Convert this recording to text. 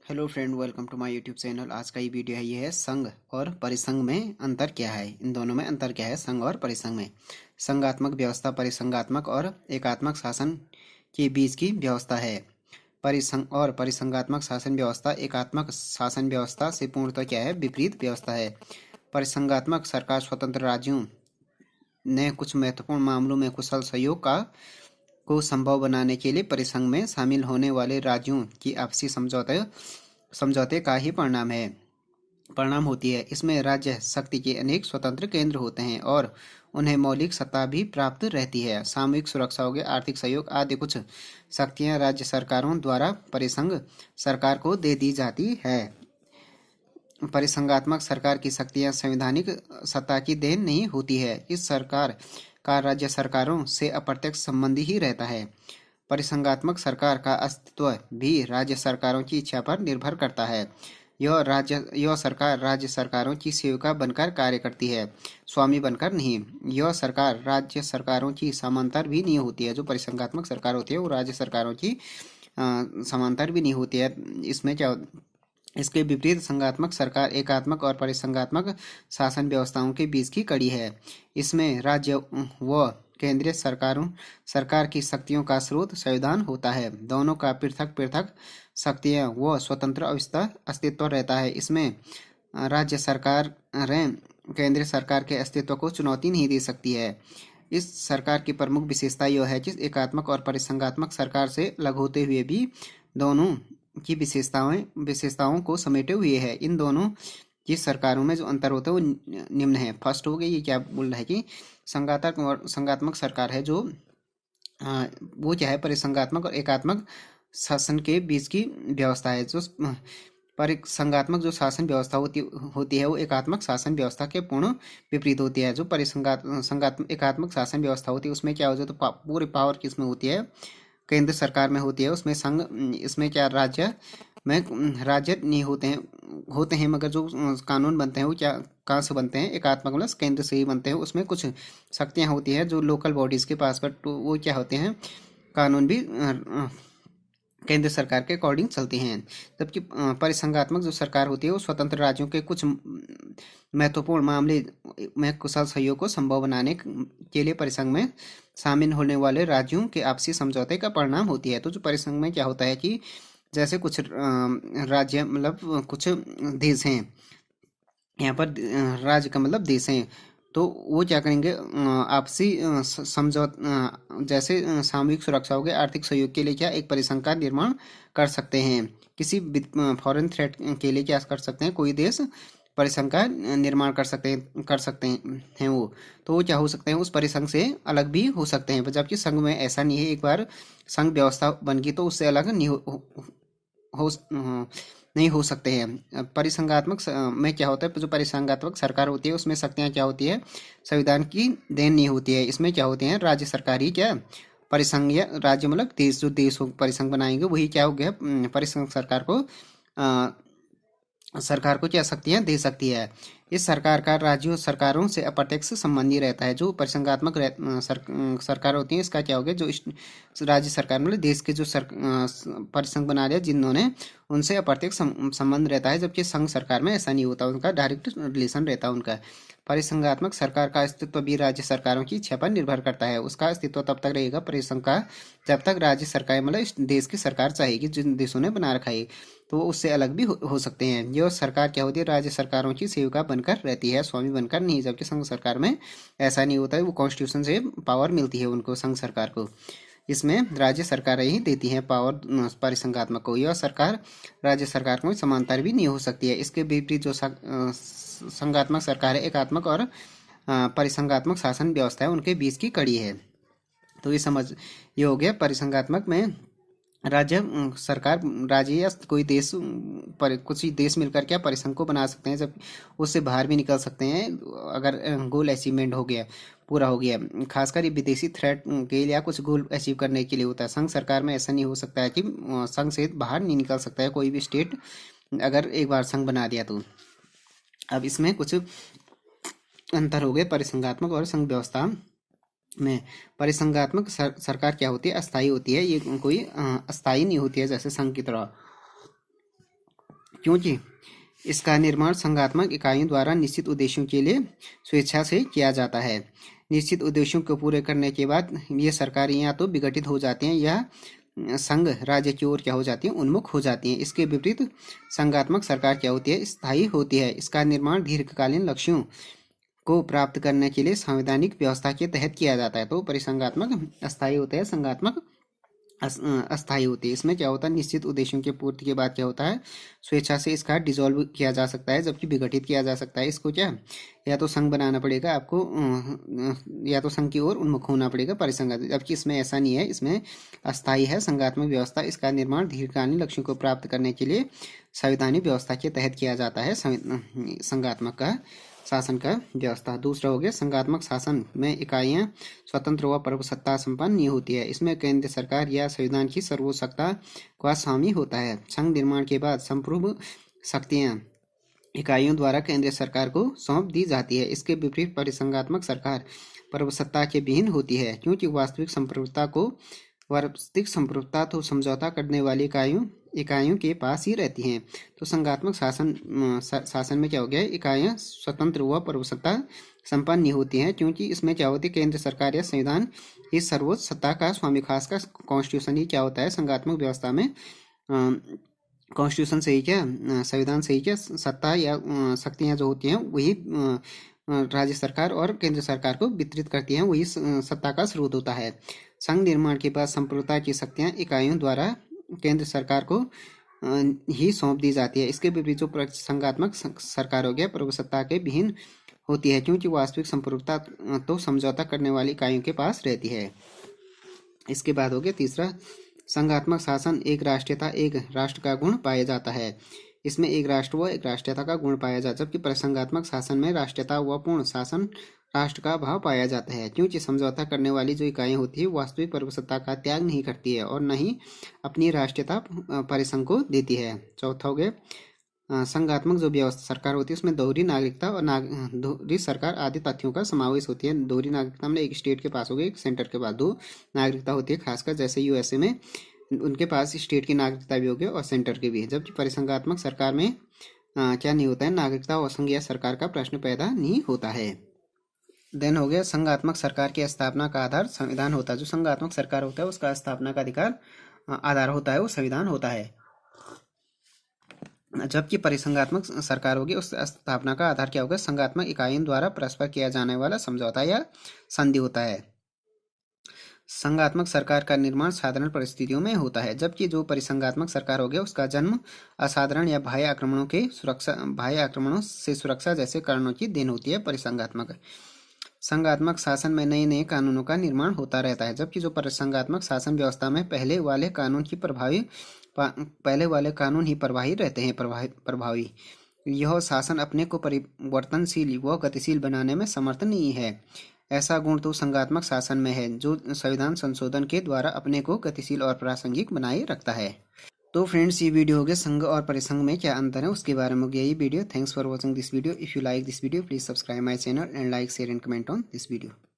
Hello friend, welcome to my YouTube channel. आज का ये वीडियो है, ये है संघ और परिसंघ में अंतर क्या है। इन दोनों में अंतर क्या है, संघ और परिसंघ में। संघात्मक व्यवस्था परिसंघात्मक और एकात्मक शासन के बीच की व्यवस्था है। परिसंघ और परिसंघात्मक शासन व्यवस्था एकात्मक शासन व्यवस्था से पूर्णतः क्या है, विपरीत व्यवस्था है। परिसंघात्मक सरकार स्वतंत्र राज्यों ने कुछ महत्वपूर्ण मामलों में कुशल सहयोग का को संभव बनाने के लिए परिसंघ में शामिल होने वाले राज्यों की आपसी समझौते का ही परिणाम होती है। इसमें राज्य शक्ति के अनेक स्वतंत्र केंद्र होते हैं और उन्हें मौलिक सत्ता भी प्राप्त रहती है। सामूहिक सुरक्षा हो गया, आर्थिक सहयोग आदि कुछ शक्तियां राज्य सरकारों द्वारा परिसंघ सरकार को दे दी जाती है। परिसंघात्मक सरकार की शक्तियां संवैधानिक सत्ता की देन नहीं होती है। इस सरकार का राज्य सरकारों से अप्रत्यक्ष संबंध ही रहता है। परिसंघात्मक सरकार का अस्तित्व भी राज्य सरकारों की इच्छा पर निर्भर करता है। यह सरकार राज्य सरकारों की सेविका बनकर कार्य करती है, स्वामी बनकर नहीं। यह सरकार राज्य सरकारों की समांतर भी नहीं होती है। जो परिसंघात्मक सरकार होती है वो राज्य सरकारों की समांतर भी नहीं होती है। इसमें क्या, इसके विपरीत संघात्मक सरकार एकात्मक और परिसंघात्मक शासन व्यवस्थाओं के बीच की कड़ी है। इसमें राज्य व केंद्रीय सरकार की शक्तियों का स्रोत संविधान होता है। दोनों का पृथक पृथक शक्तियां व स्वतंत्र अस्तित्व रहता है। इसमें राज्य सरकारें केंद्रीय सरकार के अस्तित्व को चुनौती नहीं दे सकती है। इस सरकार की प्रमुख विशेषता यह है कि एकात्मक और परिसंघात्मक सरकार से अलग होते हुए भी दोनों की विशेषताओं को समेटे हुए है। इन दोनों की सरकारों में जो अंतर होता है वो निम्न है। फर्स्ट हो गया, ये क्या बोल रहा है कि संघात्मक सरकार है जो वो क्या है, परिसंघात्मक और एकात्मक शासन के बीच की व्यवस्था है। जो परिसंघात्मक जो शासन व्यवस्था होती है वो एकात्मक शासन व्यवस्था के पूर्ण विपरीत होती है। जो एकात्मक शासन व्यवस्था होती है उसमें क्या हो जाए, तो पूरी पावर किसमें होती है, केंद्र सरकार में होती है। उसमें इसमें क्या, राज्य नहीं होते हैं मगर जो कानून बनते हैं वो क्या कहाँ से बनते हैं, एकात्मक मतलब केंद्र से ही बनते हैं। उसमें कुछ शक्तियाँ होती हैं जो लोकल बॉडीज के पास, बट वो क्या होते हैं, कानून भी केंद्र सरकार के अकॉर्डिंग चलते हैं। जबकि परिसंघात्मक जो सरकार होती है वो स्वतंत्र राज्यों के कुछ महत्वपूर्ण मामले में कुशल सहयोग को संभव बनाने के लिए परिसंघ में शामिल होने वाले राज्यों के आपसी समझौते का परिणाम होती है। तो जो परिसंघ में क्या होता है कि जैसे कुछ राज्य मतलब कुछ देश हैं, यहाँ पर राज्य का मतलब देश हैं, तो वो क्या करेंगे, आपसी जैसे सामूहिक सुरक्षा हो गया, आर्थिक सहयोग के लिए क्या एक परिसंघ का निर्माण कर सकते हैं। किसी फॉरेन थ्रेट के लिए क्या कर सकते हैं, कोई देश परिसंघ का निर्माण कर सकते हैं वो, तो वो क्या हो सकते हैं, उस परिसंघ से अलग भी हो सकते हैं। जबकि संघ में ऐसा नहीं है। एक बार संघ व्यवस्था बन गई तो उससे अलग नहीं हो नहीं हो सकते हैं। में क्या होता है, जो परिसंघात्मक सरकार होती है उसमें शक्तियाँ क्या होती है, संविधान की देन नहीं होती है। इसमें क्या होते हैं, राज्य सरकार ही क्या, परिसंघ या राज्य मतलब देश, जो देश परिसंघ बनाएंगे वही क्या हो गया, परिसंघ सरकार को क्या शक्तियां दे सकती है। इस सरकार का राज्यों सरकारों से अप्रत्यक्ष संबंधी रहता है। जो परिसंघात्मक सरकार होती है इसका क्या हो गया, जो राज्य सरकार मतलब देश के जो परिसंघ बना रहे जिन्होंने, उनसे अप्रत्यक्ष संबंध रहता है। जबकि संघ सरकार में ऐसा नहीं होता, उनका डायरेक्ट रिलेशन रहता है उनका। परिसंघात्मक सरकार का अस्तित्व भी राज्य सरकारों की इच्छा पर निर्भर करता है। उसका अस्तित्व तब तक रहेगा परिसंघ का जब तक राज्य सरकार मतलब इस देश की सरकार चाहेगी, जिन देशों ने बना रखा है, तो वो उससे अलग भी हो सकते हैं। यह सरकार क्या होती है, राज्य सरकारों की सेविका बनकर रहती है, स्वामी बनकर नहीं। जबकि संघ सरकार में ऐसा नहीं होता है, वो कॉन्स्टिट्यूशन से पावर मिलती है उनको, संघ सरकार को। इसमें राज्य सरकारें ही देती हैं पावर परिसंघात्मक को। यह सरकार राज्य सरकार को समांतर भी नहीं हो सकती है। इसके विपरीत जो संघात्मक सरकार है, एकात्मक और परिसंघात्मक शासन व्यवस्था है, उनके बीच की कड़ी है। तो ये हो गया परिसंघात्मक में सरकार, राज्य या कोई देश पर कुछ ही देश मिलकर क्या परिसंघ को बना सकते हैं, जब उससे बाहर भी निकल सकते हैं अगर गोल अचीवमेंट हो गया, पूरा हो गया। खासकर ये विदेशी थ्रेट के लिए या कुछ गोल अचीव करने के लिए होता है। संघ सरकार में ऐसा नहीं हो सकता है कि संघ से बाहर नहीं निकल सकता है कोई भी स्टेट, अगर एक बार संघ बना दिया तो। अब इसमें कुछ अंतर हो गए परिसंघात्मक और संघ व्यवस्था में। परिसंघात्मक सरकार क्या होती है, अस्थायी होती है। ये कोई अस्थायी नहीं होती है जैसे संघ की तरह। क्योंकि इसका निर्माण संघात्मक इकाइयों द्वारा निश्चित उद्देश्यों के लिए स्वेच्छा से किया जाता है। निश्चित उद्देश्यों को पूरे करने के बाद ये सरकारें या तो विघटित हो जाती हैं या संघ राज्य की ओर क्या हो जाती है, उन्मुख हो जाती हैं। इसके विपरीत संघात्मक सरकार क्या होती है, स्थायी होती है। इसका निर्माण दीर्घकालीन लक्ष्यों को प्राप्त करने के लिए संवैधानिक व्यवस्था के तहत किया जाता है। तो परिसंघात्मक अस्थायी होता है, संघात्मक अस्थायी होती है। इसमें क्या होता है, निश्चित उद्देश्यों की पूर्ति के बाद क्या होता है, स्वेच्छा से इसका डिसॉल्व किया जा सकता है, जबकि विघटित किया जा सकता है। इसको क्या या तो संघ बनाना पड़ेगा आपको, या तो संघ की ओर उन्मुख होना पड़ेगा परिसंघ, जबकि इसमें ऐसा नहीं है। इसमें अस्थायी है संघात्मक व्यवस्था। इसका निर्माण दीर्घकालीन लक्ष्यों को प्राप्त करने के लिए संवैधानिक व्यवस्था के तहत किया जाता है, संघात्मक का शासन का व्यवस्था। दूसरा हो गया संघात्मक शासन में इकाइयां स्वतंत्र व प्रभुसत्ता संपन्न नहीं होती है। इसमें केंद्र सरकार या संविधान की सर्वोच्च सत्ता का स्वामी होता है। संघ निर्माण के बाद संप्रभु शक्तियां इकाइयों द्वारा केंद्र सरकार को सौंप दी जाती है। इसके विपरीत परिसंघात्मक सरकार प्रभुसत्ता के विहीन होती है, क्योंकि वास्तविक संप्रभुता तो समझौता करने वाली इकाइयों के पास ही रहती हैं। तो संघात्मक शासन में क्या हो गया, इकाइयां स्वतंत्र व प्रभुसत्ता संपन्न नहीं होती हैं, क्योंकि इसमें क्या होती है, केंद्र सरकार या संविधान इस सर्वोच्च सत्ता का स्वामी, खासकर कॉन्स्टिट्यूशन ही क्या होता है संघात्मक व्यवस्था में। कॉन्स्टिट्यूशन से ही क्या, संविधान से ही क्या सत्ता या शक्तियां जो होती हैं वही राज्य सरकार और केंद्र सरकार को वितरित करती हैं, वही सत्ता का स्रोत होता है। संघ निर्माण के बाद संप्रभुता की शक्तियां इकाइयों द्वारा केंद्र सरकार को ही सौंप दी जाती है। इसके विपरीत जो संघात्मक सरकार हो गया प्रभुसत्ता के विहीन होती है, क्योंकि वास्तविक संप्रभुता तो समझौता करने वाली इकाइयों के पास रहती है। इसके बाद हो गया तीसरा, संघात्मक शासन एक राष्ट्रीयता एक राष्ट्र का गुण पाया जाता है। इसमें एक राष्ट्र व एक राष्ट्रीयता का गुण पाया जाता है, जबकि परिसंघात्मक शासन में राष्ट्रीयता व पूर्ण शासन राष्ट्र का भाव पाया जाता है, क्योंकि समझौता करने वाली जो इकाइयां होती है वास्तविक प्रभुसत्ता का त्याग नहीं करती है और न ही अपनी राष्ट्रीयता परिसंघ को देती है। चौथा हो गया संघात्मक जो व्यवस्था सरकार होती है उसमें दोहरी नागरिकता और दोहरी सरकार आदि तथ्यों का समावेश होती है। दोहरी नागरिकता में एक स्टेट के पास हो गई, एक सेंटर के पास दो नागरिकता होती है, खासकर जैसे यूएसए में उनके पास स्टेट की नागरिकता भी होगी और सेंटर की भी। जबकि परिसंघात्मक सरकार में क्या नहीं होता है, नागरिकता और संघ या सरकार का प्रश्न पैदा नहीं होता है। देन हो गया संघात्मक सरकार की स्थापना का आधार संविधान होता है। जो संघात्मक सरकार होता है उसका स्थापना का अधिकार आधार होता है वो संविधान होता है, जबकि परिसंघात्मक सरकार होगी उस स्थापना का आधार क्या होगा, संघात्मक इकाइयों द्वारा परस्पर किया जाने वाला समझौता या संधि होता है। संघात्मक सरकार का निर्माण साधारण परिस्थितियों में होता है, जबकि जो परिसंघात्मक सरकार हो गया उसका जन्म असाधारण या बाह्य आक्रमणों से सुरक्षा जैसे कारणों की देन होती है। संघात्मक शासन में नए नए कानूनों का निर्माण होता रहता है, जबकि जो परिसंघात्मक शासन व्यवस्था में पहले वाले कानून ही प्रभावी रहते हैं। प्रभावी यह शासन अपने को परिवर्तनशील व गतिशील बनाने में समर्थ नहीं है। ऐसा गुण तो संघात्मक शासन में है, जो संविधान संशोधन के द्वारा अपने को गतिशील और प्रासंगिक बनाए रखता है। तो फ्रेंड्स, ये वीडियो हो गया संघ और परिसंघ में क्या अंतर है उसके बारे में हो गया ये video. Thanks for watching this video. If you like this video please subscribe my channel and like share and comment on this video.